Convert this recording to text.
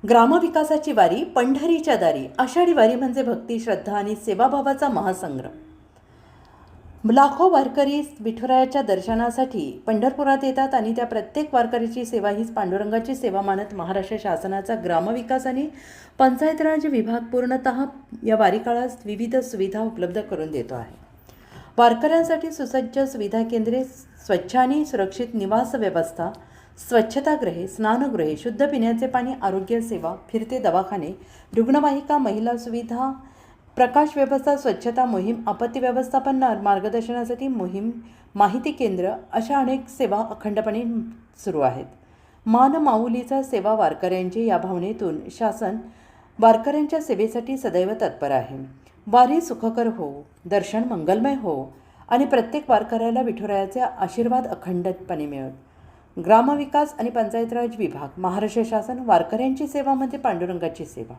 ग्रामविकासाची वारी पंढरीच्या दारी. आषाढी वारी म्हणजे भक्ती, श्रद्धा आणि सेवाभावाचा महासंग्राम. लाखो वारकरी विठुरायाच्या दर्शनासाठी पंढरपुरात येतात आणि त्या प्रत्येक वारकरीची सेवा हीच पांडुरंगाची सेवा मानत महाराष्ट्र शासनाचा ग्रामविकास आणि पंचायत राज विभाग पूर्णतः या वारी काळात विविध सुविधा उपलब्ध करून देतो आहे. वारकऱ्यांसाठी सुसज्ज सुविधा केंद्रे, स्वच्छ आणि सुरक्षित निवास व्यवस्था, स्वच्छतागृहे, स्नानगृहे, शुद्ध पिण्याचे पाणी, आरोग्य सेवा, फिरते दवाखाने, रुग्णवाहिका, महिला सुविधा, प्रकाश व्यवस्था, स्वच्छता मोहीम, आपत्ती व्यवस्थापन मार्गदर्शनासाठी मोहीम, माहिती केंद्र अशा अनेक सेवा अखंडपणे सुरू आहेत. मान माऊलीचा सेवा वारकऱ्यांची या भावनेतून शासन वारकऱ्यांच्या सेवेसाठी सदैव तत्पर आहे. वारी सुखकर हो, दर्शन मंगलमय हो आणि प्रत्येक वारकऱ्याला विठुरायाचे आशीर्वाद अखंडपणे मिळत. ग्रामविकास आणि पंचायत राज विभाग, महाराष्ट्र शासन. वारकऱ्यांची सेवा म्हणजे पांडुरंगाची सेवा.